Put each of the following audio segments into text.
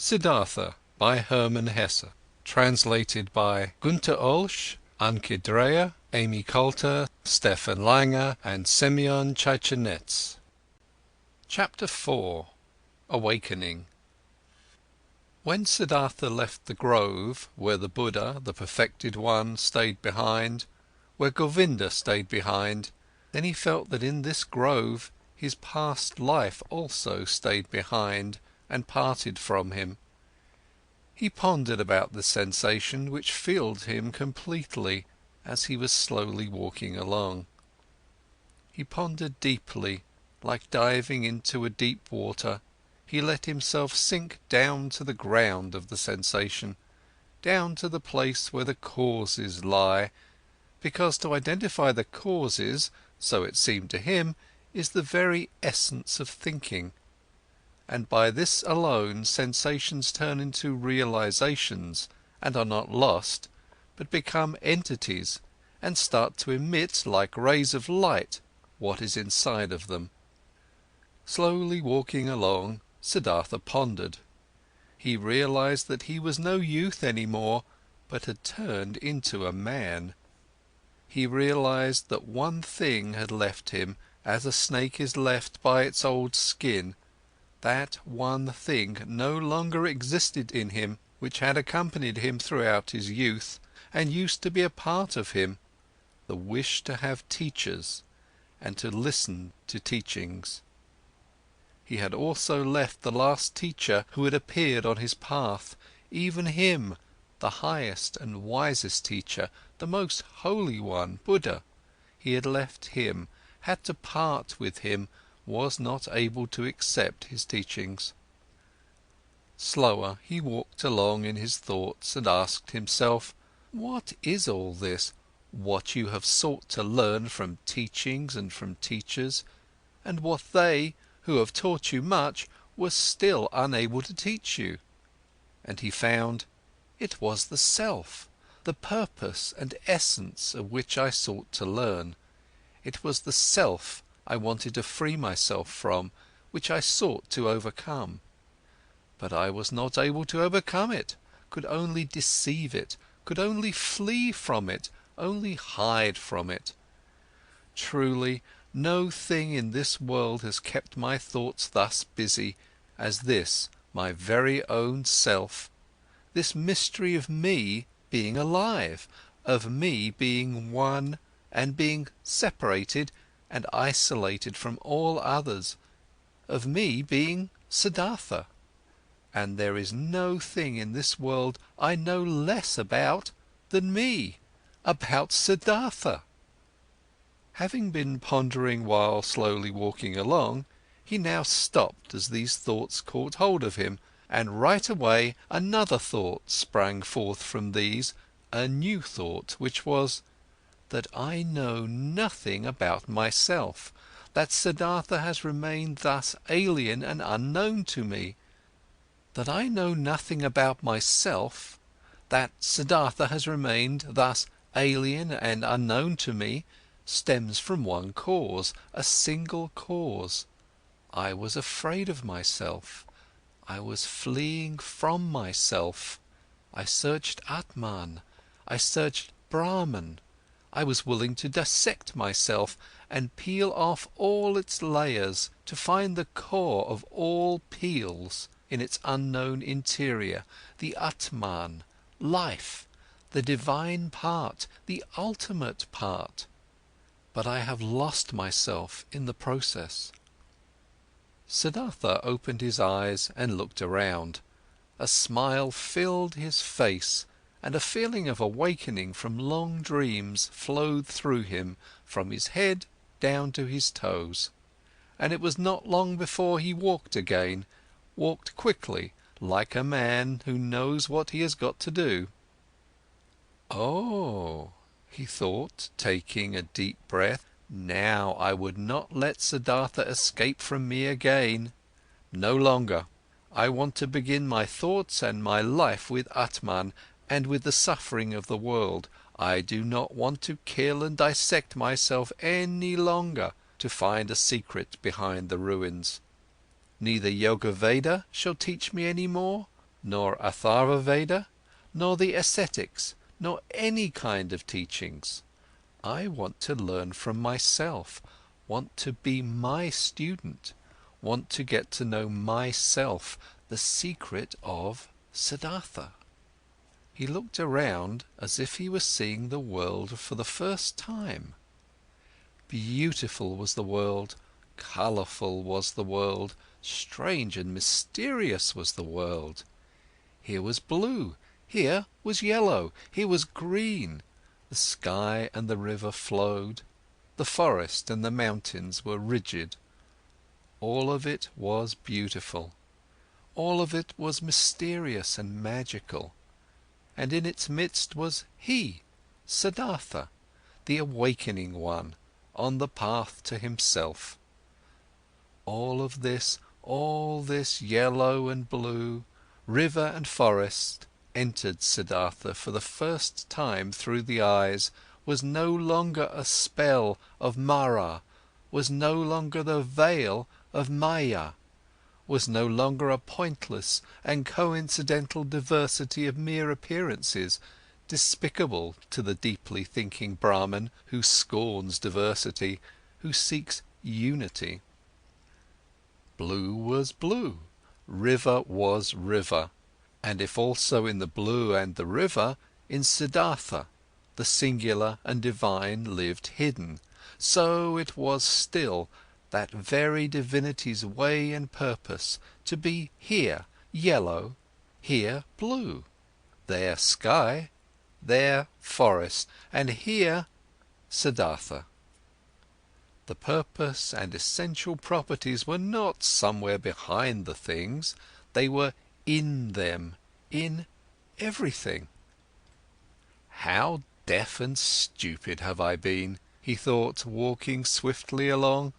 Siddhartha by Herman Hesse. Translated by Günter Olsch, Anke Dreyer, Amy Coulter, Stefan Langer and Semyon Chichenets. Chapter 4. Awakening. When Siddhartha left the grove, where the Buddha, the perfected one, stayed behind, where Govinda stayed behind, then he felt that in this grove his past life also stayed behind and parted from him. He pondered about the sensation which filled him completely as he was slowly walking along. He pondered deeply, like diving into a deep water. He let himself sink down to the ground of the sensation, down to the place where the causes lie, because to identify the causes, so it seemed to him, is the very essence of thinking. And by this alone sensations turn into realizations and are not lost, but become entities and start to emit like rays of light what is inside of them. Slowly walking along, Siddhartha pondered. He realized that he was no youth anymore, but had turned into a man. He realized that one thing had left him, as a snake is left by its old skin. That one thing no longer existed in him, which had accompanied him throughout his youth and used to be a part of him, the wish to have teachers and to listen to teachings. He had also left the last teacher who had appeared on his path, even him, the highest and wisest teacher, the most holy one, Buddha. He had left him, had to part with him, was not able to accept his teachings. Slower, he walked along in his thoughts and asked himself, what is all this, what you have sought to learn from teachings and from teachers, and what they, who have taught you much, were still unable to teach you? And he found, it was the self, the purpose and essence of which I sought to learn. It was the self I wanted to free myself from, which I sought to overcome. But I was not able to overcome it, could only deceive it, could only flee from it, only hide from it. Truly, no thing in this world has kept my thoughts thus busy as this, my very own self, this mystery of me being alive, of me being one and being separated and isolated from all others, of me being Siddhartha. And there is no thing in this world I know less about than me, about Siddhartha. Having been pondering while slowly walking along, he now stopped as these thoughts caught hold of him, and right away another thought sprang forth from these, a new thought, which was, that I know nothing about myself, that Siddhartha has remained thus alien and unknown to me. That I know nothing about myself, that Siddhartha has remained thus alien and unknown to me, stems from one cause, a single cause. I was afraid of myself. I was fleeing from myself. I searched Atman. I searched Brahman. I was willing to dissect myself and peel off all its layers to find the core of all peels in its unknown interior, the Atman, life, the divine part, the ultimate part. But I have lost myself in the process. Siddhartha opened his eyes and looked around. A smile filled his face, and a feeling of awakening from long dreams flowed through him, from his head down to his toes. And it was not long before he walked again, walked quickly, like a man who knows what he has got to do. Oh, he thought, taking a deep breath, now I would not let Siddhartha escape from me again. No longer. I want to begin my thoughts and my life with Atman and with the suffering of the world. I do not want to kill and dissect myself any longer to find a secret behind the ruins. Neither Yoga Veda shall teach me any more, nor Atharva Veda, nor the ascetics, nor any kind of teachings. I want to learn from myself, want to be my student, want to get to know myself, the secret of Siddhartha. He looked around as if he was seeing the world for the first time. Beautiful was the world, colourful was the world, strange and mysterious was the world. Here was blue, here was yellow, here was green, the sky and the river flowed, the forest and the mountains were rigid. All of it was beautiful, all of it was mysterious and magical, and in its midst was he, Siddhartha, the awakening one, on the path to himself. All this yellow and blue, river and forest, entered Siddhartha for the first time through the eyes, was no longer a spell of Mara, was no longer the veil of Maya, was no longer a pointless and coincidental diversity of mere appearances, despicable to the deeply thinking Brahman who scorns diversity, who seeks unity. Blue was blue, river was river, and if also in the blue and the river, in Siddhartha, the singular and divine lived hidden, so it was still that very divinity's way and purpose to be here yellow, here blue, there sky, there forest, and here Siddhartha. The purpose and essential properties were not somewhere behind the things, they were in them, in everything. How deaf and stupid have I been, he thought, walking swiftly along.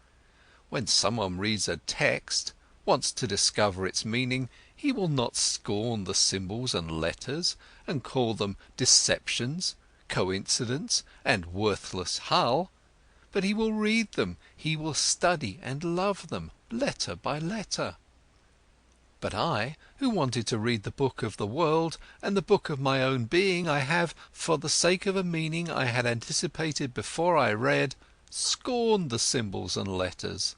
When someone reads a text, wants to discover its meaning, he will not scorn the symbols and letters and call them deceptions, coincidence and worthless hull, but he will read them, he will study and love them, letter by letter. But I, who wanted to read the book of the world and the book of my own being, I have, for the sake of a meaning I had anticipated before I read, scorned the symbols and letters.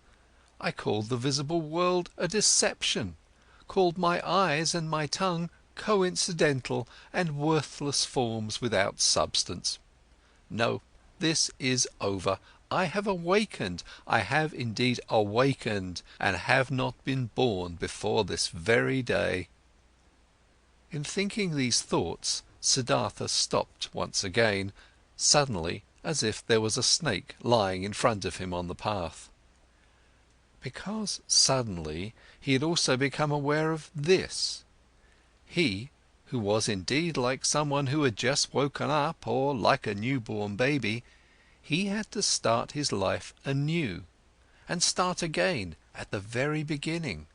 I called the visible world a deception, called my eyes and my tongue coincidental and worthless forms without substance. No, this is over. I have awakened, I have indeed awakened, and have not been born before this very day. In thinking these thoughts, Siddhartha stopped once again, suddenly, as if there was a snake lying in front of him on the path. Because suddenly he had also become aware of this. He, who was indeed like someone who had just woken up, or like a newborn baby, he had to start his life anew, and start again at the very beginning.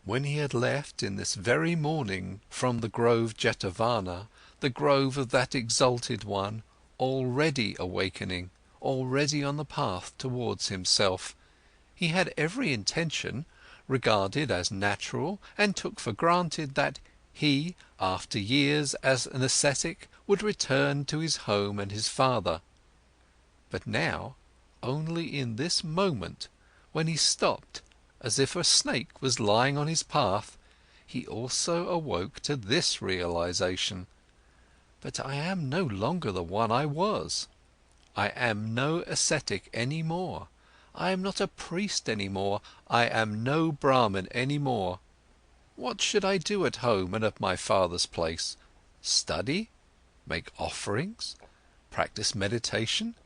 When he had left in this very morning from the grove Jetavana, the grove of that exalted one, already awakening, already on the path towards himself, he had every intention, regarded as natural and took for granted that he, after years as an ascetic, would return to his home and his father. But now, only in this moment, when he stopped, as if a snake was lying on his path, he also awoke to this realization: but I am no longer the one I was. I am no ascetic any more. I am not a priest any more. I am no Brahmin any more. What should I do at home and at my father's place? Study? Make offerings? Practice meditation?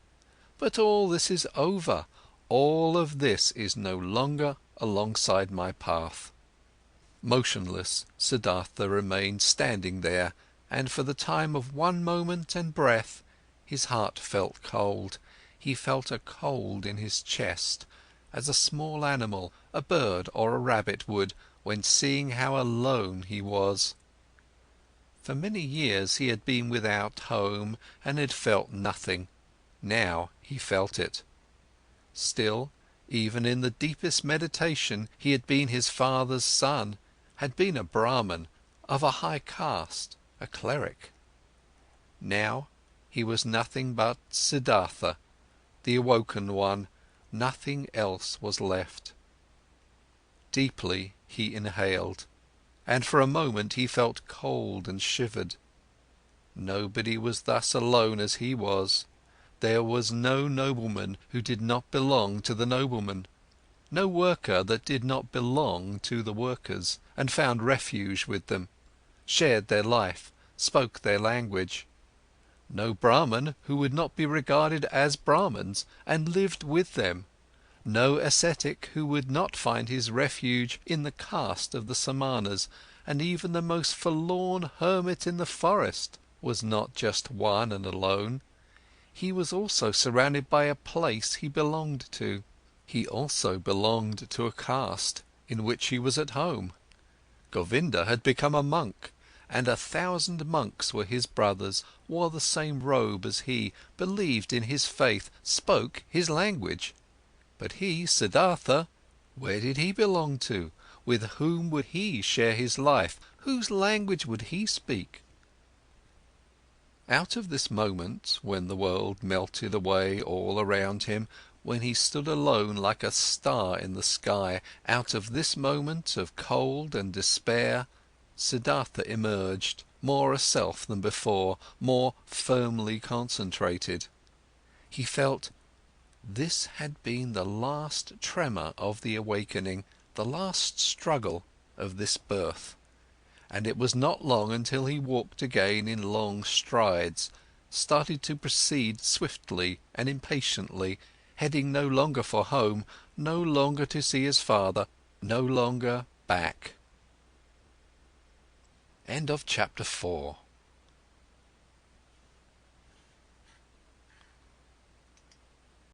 But all this is over. All of this is no longer alongside my path. Motionless, Siddhartha remained standing there, and for the time of one moment and breath, his heart felt cold. He felt a cold in his chest, as a small animal, a bird or a rabbit would, when seeing how alone he was. For many years he had been without home and had felt nothing. Now he felt it. Still, even in the deepest meditation, he had been his father's son, had been a Brahman, of a high caste, a cleric. Now he was nothing but Siddhartha, the awoken one, nothing else was left. Deeply he inhaled, and for a moment he felt cold and shivered. Nobody was thus alone as he was. There was no nobleman who did not belong to the noblemen, no worker that did not belong to the workers, and found refuge with them, shared their life, spoke their language. No Brahman who would not be regarded as Brahmans and lived with them, no ascetic who would not find his refuge in the caste of the Samanas, and even the most forlorn hermit in the forest was not just one and alone. He was also surrounded by a place he belonged to. He also belonged to a caste in which he was at home. Govinda had become a monk, and 1,000 monks were his brothers, wore the same robe as he, believed in his faith, spoke his language. But he, Siddhartha, where did he belong to? With whom would he share his life? Whose language would he speak? Out of this moment, when the world melted away all around him, when he stood alone like a star in the sky, out of this moment of cold and despair, Siddhartha emerged, more a self than before, more firmly concentrated. He felt this had been the last tremor of the awakening, the last struggle of this birth. And it was not long until he walked again in long strides, started to proceed swiftly and impatiently, heading no longer for home, no longer to see his father, no longer back. End of chapter 4.